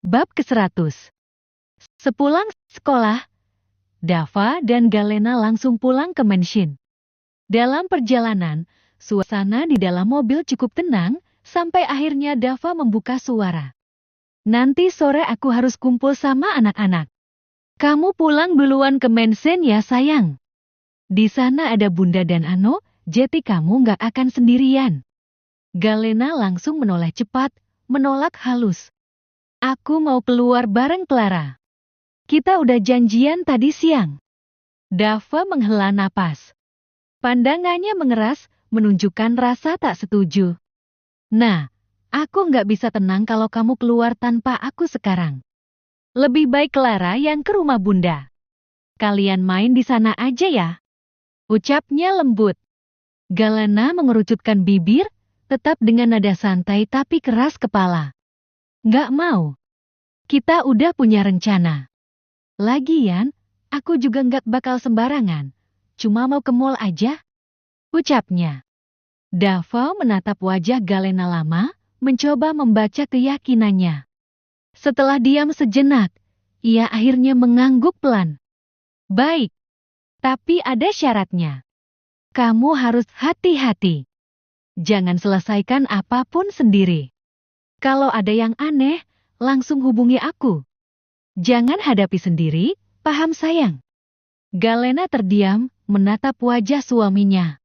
Bab ke-100. Sepulang sekolah, Dava dan Galena langsung pulang ke mansion. Dalam perjalanan, suasana di dalam mobil cukup tenang, sampai akhirnya Dava membuka suara. "Nanti sore aku harus kumpul sama anak-anak. Kamu pulang duluan ke mansion ya sayang. Di sana ada Bunda dan Ano, jadi kamu gak akan sendirian." Galena langsung menoleh cepat, menolak halus. "Aku mau keluar bareng Clara. Kita udah janjian tadi siang." Dava menghela napas. Pandangannya mengeras, menunjukkan rasa tak setuju. "Nah, aku nggak bisa tenang kalau kamu keluar tanpa aku sekarang. Lebih baik Clara yang ke rumah Bunda. Kalian main di sana aja ya," ucapnya lembut. Galena mengerucutkan bibir, tetap dengan nada santai tapi keras kepala. "Nggak mau. Kita udah punya rencana. Lagian, aku juga nggak bakal sembarangan. Cuma mau ke mall aja," ucapnya. Dava menatap wajah Galena lama, mencoba membaca keyakinannya. Setelah diam sejenak, ia akhirnya mengangguk pelan. "Baik, tapi ada syaratnya. Kamu harus hati-hati. Jangan selesaikan apapun sendiri. Kalau ada yang aneh, langsung hubungi aku. Jangan hadapi sendiri, paham sayang?" Galena terdiam, menatap wajah suaminya.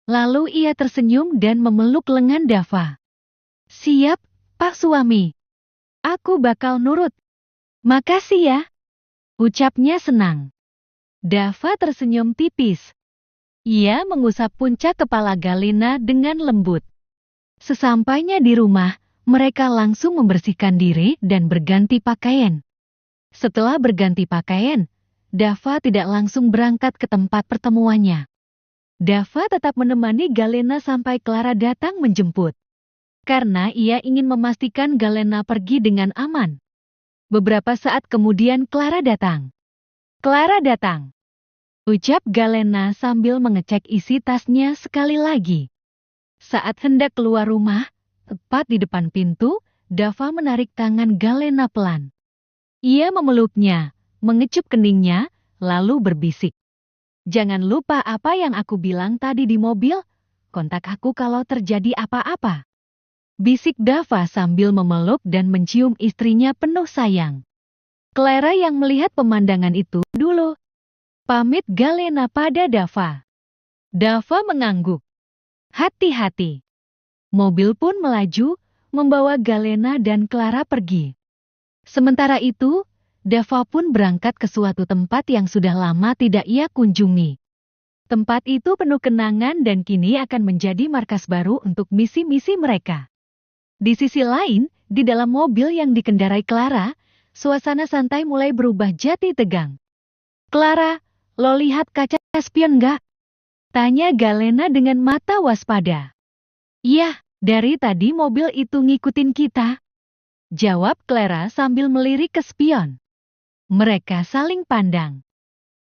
Lalu ia tersenyum dan memeluk lengan Dava. "Siap, Pak Suami. Aku bakal nurut. Makasih ya," ucapnya senang. Dava tersenyum tipis. Ia mengusap puncak kepala Galena dengan lembut. Sesampainya di rumah, mereka langsung membersihkan diri dan berganti pakaian. Setelah berganti pakaian, Dava tidak langsung berangkat ke tempat pertemuannya. Dava tetap menemani Galena sampai Clara datang menjemput. Karena ia ingin memastikan Galena pergi dengan aman. Beberapa saat kemudian Clara datang. "Clara datang," ucap Galena sambil mengecek isi tasnya sekali lagi. Saat hendak keluar rumah, tepat di depan pintu, Dava menarik tangan Galena pelan. Ia memeluknya, mengecup keningnya, lalu berbisik. "Jangan lupa apa yang aku bilang tadi di mobil, kontak aku kalau terjadi apa-apa," bisik Dava sambil memeluk dan mencium istrinya penuh sayang. Clara yang melihat pemandangan itu dulu pamit Galena pada Dava. Dava mengangguk. "Hati-hati." Mobil pun melaju, membawa Galena dan Clara pergi. Sementara itu, Dava pun berangkat ke suatu tempat yang sudah lama tidak ia kunjungi. Tempat itu penuh kenangan dan kini akan menjadi markas baru untuk misi-misi mereka. Di sisi lain, di dalam mobil yang dikendarai Clara, suasana santai mulai berubah jadi tegang. "Clara, lo lihat kaca spion nggak?" tanya Galena dengan mata waspada. "Iya, dari tadi mobil itu ngikutin kita," jawab Clara sambil melirik ke spion. Mereka saling pandang.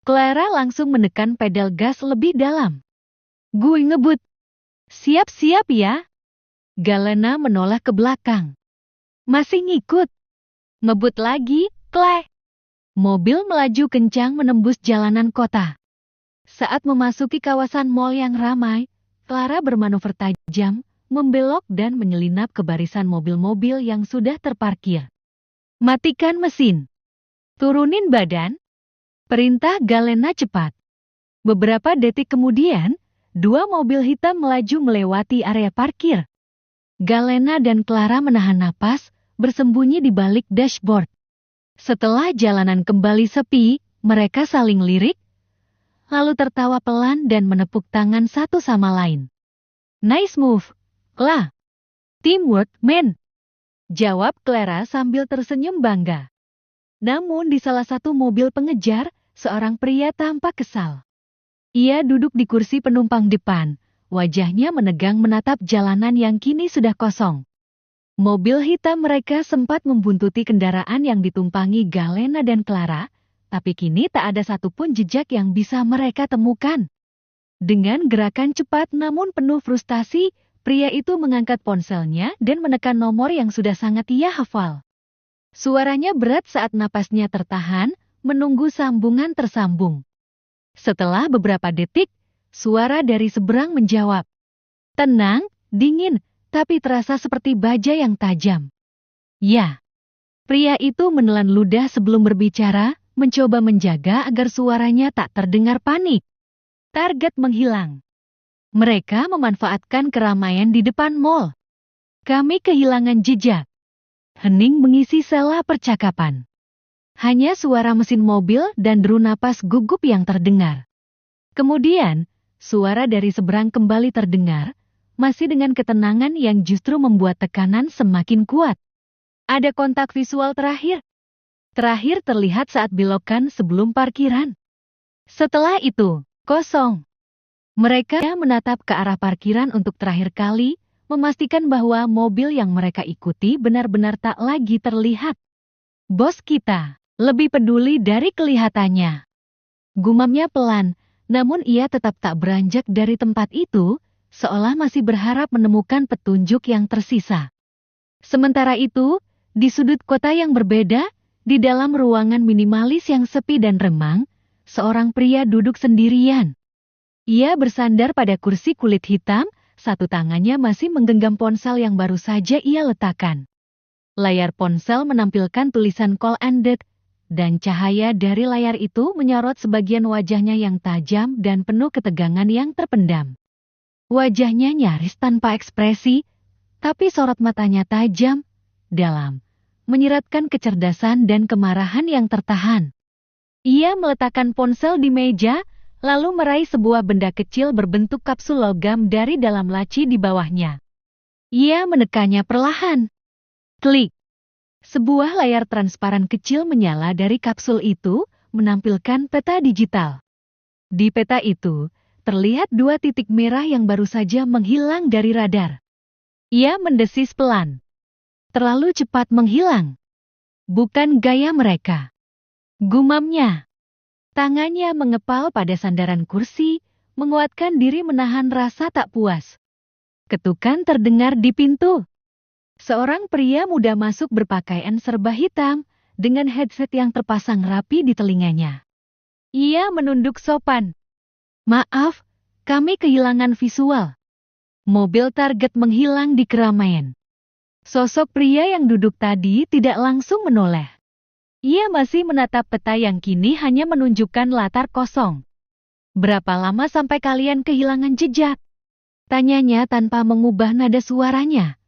Clara langsung menekan pedal gas lebih dalam. "Gue ngebut." "Siap-siap ya." Galena menoleh ke belakang. "Masih ngikut?" "Ngebut lagi, Clay." Mobil melaju kencang menembus jalanan kota. Saat memasuki kawasan mall yang ramai, Clara bermanuver tajam, membelok dan menyelinap ke barisan mobil-mobil yang sudah terparkir. "Matikan mesin. Turunin badan," perintah Galena cepat. Beberapa detik kemudian, dua mobil hitam melaju melewati area parkir. Galena dan Clara menahan napas, bersembunyi di balik dashboard. Setelah jalanan kembali sepi, mereka saling lirik, lalu tertawa pelan dan menepuk tangan satu sama lain. "Nice move, Cla. Teamwork, men," jawab Clara sambil tersenyum bangga. Namun di salah satu mobil pengejar, seorang pria tampak kesal. Ia duduk di kursi penumpang depan, wajahnya menegang menatap jalanan yang kini sudah kosong. Mobil hitam mereka sempat membuntuti kendaraan yang ditumpangi Galena dan Clara, tapi kini tak ada satupun jejak yang bisa mereka temukan. Dengan gerakan cepat namun penuh frustasi, pria itu mengangkat ponselnya dan menekan nomor yang sudah sangat ia hafal. Suaranya berat saat napasnya tertahan, menunggu sambungan tersambung. Setelah beberapa detik, suara dari seberang menjawab. Tenang, dingin, tapi terasa seperti baja yang tajam. Ya. Pria itu menelan ludah sebelum berbicara, mencoba menjaga agar suaranya tak terdengar panik. Target menghilang. Mereka memanfaatkan keramaian di depan mall. Kami kehilangan jejak. Hening mengisi sela percakapan. Hanya suara mesin mobil dan deru napas gugup yang terdengar. Kemudian, suara dari seberang kembali terdengar, masih dengan ketenangan yang justru membuat tekanan semakin kuat. Ada kontak visual terakhir. Terakhir terlihat saat belokan sebelum parkiran. Setelah itu, kosong. Mereka menatap ke arah parkiran untuk terakhir kali, memastikan bahwa mobil yang mereka ikuti benar-benar tak lagi terlihat. Bos kita lebih peduli dari kelihatannya. Gumamnya pelan, namun ia tetap tak beranjak dari tempat itu, seolah masih berharap menemukan petunjuk yang tersisa. Sementara itu, di sudut kota yang berbeda, di dalam ruangan minimalis yang sepi dan remang, seorang pria duduk sendirian. Ia bersandar pada kursi kulit hitam, satu tangannya masih menggenggam ponsel yang baru saja ia letakkan. Layar ponsel menampilkan tulisan call ended, dan cahaya dari layar itu menyorot sebagian wajahnya yang tajam dan penuh ketegangan yang terpendam. Wajahnya nyaris tanpa ekspresi, tapi sorot matanya tajam, dalam, menyiratkan kecerdasan dan kemarahan yang tertahan. Ia meletakkan ponsel di meja, lalu meraih sebuah benda kecil berbentuk kapsul logam dari dalam laci di bawahnya. Ia menekannya perlahan. Klik. Sebuah layar transparan kecil menyala dari kapsul itu, menampilkan peta digital. Di peta itu, terlihat dua titik merah yang baru saja menghilang dari radar. Ia mendesis pelan. Terlalu cepat menghilang. Bukan gaya mereka. Gumamnya. Tangannya mengepal pada sandaran kursi, menguatkan diri menahan rasa tak puas. Ketukan terdengar di pintu. Seorang pria muda masuk berpakaian serba hitam, dengan headset yang terpasang rapi di telinganya. Ia menunduk sopan. Maaf, kami kehilangan visual. Mobil target menghilang di keramaian. Sosok pria yang duduk tadi tidak langsung menoleh. Ia masih menatap peta yang kini hanya menunjukkan latar kosong. Berapa lama sampai kalian kehilangan jejak? Tanyanya tanpa mengubah nada suaranya.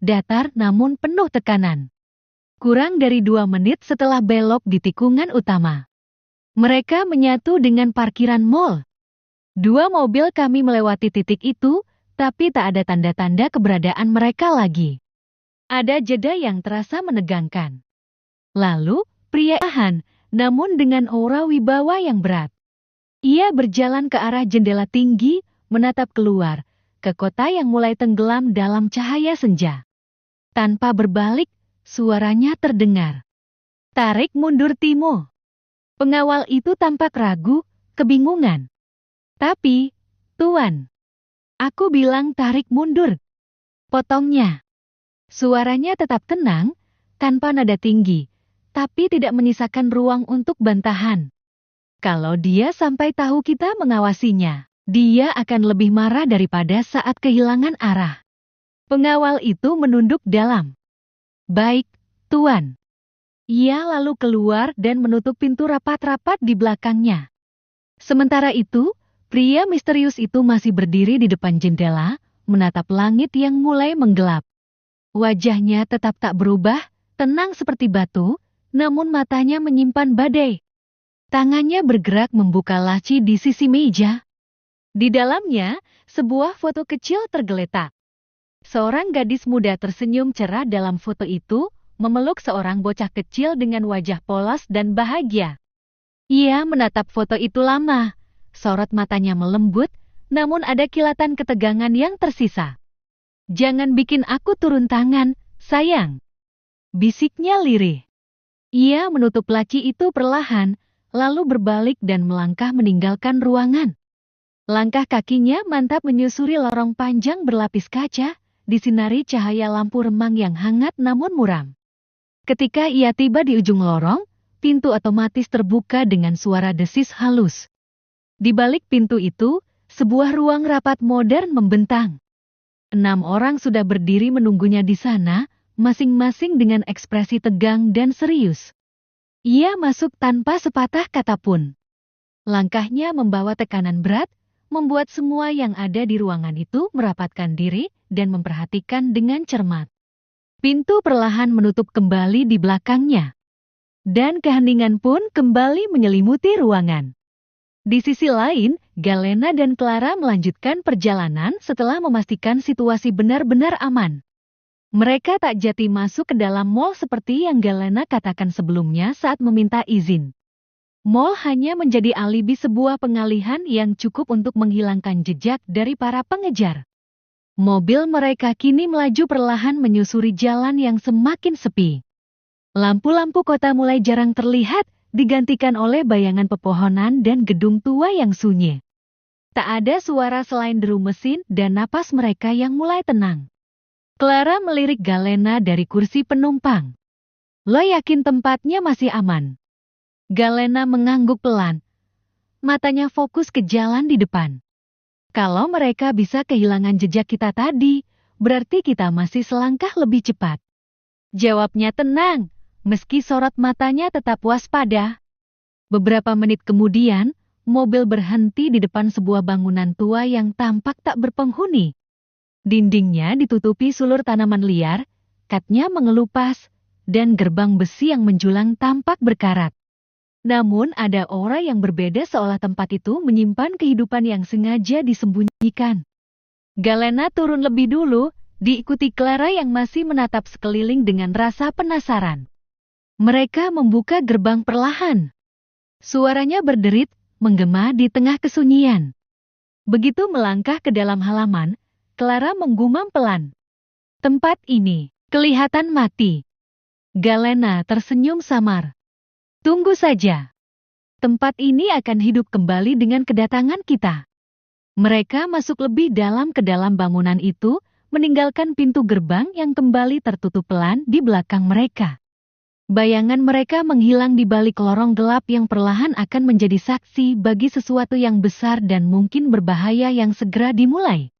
Datar namun penuh tekanan. Kurang dari 2 menit setelah belok di tikungan utama. Mereka menyatu dengan parkiran mall. 2 mobil kami melewati titik itu, tapi tak ada tanda-tanda keberadaan mereka lagi. Ada jeda yang terasa menegangkan. Lalu, pria tahan, namun dengan aura wibawa yang berat. Ia berjalan ke arah jendela tinggi, menatap keluar, ke kota yang mulai tenggelam dalam cahaya senja. Tanpa berbalik, suaranya terdengar. Tarik mundur Timo. Pengawal itu tampak ragu, kebingungan. Tapi, Tuan, aku bilang tarik mundur. Potongnya. Suaranya tetap tenang, tanpa nada tinggi, tapi tidak menyisakan ruang untuk bantahan. Kalau dia sampai tahu kita mengawasinya, dia akan lebih marah daripada saat kehilangan arah. Pengawal itu menunduk dalam. Baik, Tuan. Ia lalu keluar dan menutup pintu rapat-rapat di belakangnya. Sementara itu, pria misterius itu masih berdiri di depan jendela, menatap langit yang mulai menggelap. Wajahnya tetap tak berubah, tenang seperti batu, namun matanya menyimpan badai. Tangannya bergerak membuka laci di sisi meja. Di dalamnya, sebuah foto kecil tergeletak. Seorang gadis muda tersenyum cerah dalam foto itu, memeluk seorang bocah kecil dengan wajah polos dan bahagia. Ia menatap foto itu lama, sorot matanya melembut, namun ada kilatan ketegangan yang tersisa. Jangan bikin aku turun tangan, sayang. Bisiknya lirih. Ia menutup laci itu perlahan, lalu berbalik dan melangkah meninggalkan ruangan. Langkah kakinya mantap menyusuri lorong panjang berlapis kaca, disinari cahaya lampu remang yang hangat namun muram. Ketika ia tiba di ujung lorong, pintu otomatis terbuka dengan suara desis halus. Di balik pintu itu, sebuah ruang rapat modern membentang. 6 orang sudah berdiri menunggunya di sana, masing-masing dengan ekspresi tegang dan serius. Ia masuk tanpa sepatah kata pun. Langkahnya membawa tekanan berat, membuat semua yang ada di ruangan itu merapatkan diri dan memperhatikan dengan cermat. Pintu perlahan menutup kembali di belakangnya. Dan keheningan pun kembali menyelimuti ruangan. Di sisi lain, Galena dan Clara melanjutkan perjalanan setelah memastikan situasi benar-benar aman. Mereka tak jati masuk ke dalam mall seperti yang Galena katakan sebelumnya saat meminta izin. Mall hanya menjadi alibi sebuah pengalihan yang cukup untuk menghilangkan jejak dari para pengejar. Mobil mereka kini melaju perlahan menyusuri jalan yang semakin sepi. Lampu-lampu kota mulai jarang terlihat, digantikan oleh bayangan pepohonan dan gedung tua yang sunyi. Tak ada suara selain deru mesin dan napas mereka yang mulai tenang. Clara melirik Galena dari kursi penumpang. Lo yakin tempatnya masih aman? Galena mengangguk pelan. Matanya fokus ke jalan di depan. Kalau mereka bisa kehilangan jejak kita tadi, berarti kita masih selangkah lebih cepat. Jawabnya tenang, meski sorot matanya tetap waspada. Beberapa menit kemudian, mobil berhenti di depan sebuah bangunan tua yang tampak tak berpenghuni. Dindingnya ditutupi sulur tanaman liar, katnya mengelupas, dan gerbang besi yang menjulang tampak berkarat. Namun ada aura yang berbeda seolah tempat itu menyimpan kehidupan yang sengaja disembunyikan. Galena turun lebih dulu, diikuti Clara yang masih menatap sekeliling dengan rasa penasaran. Mereka membuka gerbang perlahan. Suaranya berderit, menggema di tengah kesunyian. Begitu melangkah ke dalam halaman, Clara menggumam pelan. Tempat ini kelihatan mati. Galena tersenyum samar. Tunggu saja. Tempat ini akan hidup kembali dengan kedatangan kita. Mereka masuk lebih dalam ke dalam bangunan itu, meninggalkan pintu gerbang yang kembali tertutup pelan di belakang mereka. Bayangan mereka menghilang di balik lorong gelap yang perlahan akan menjadi saksi bagi sesuatu yang besar dan mungkin berbahaya yang segera dimulai.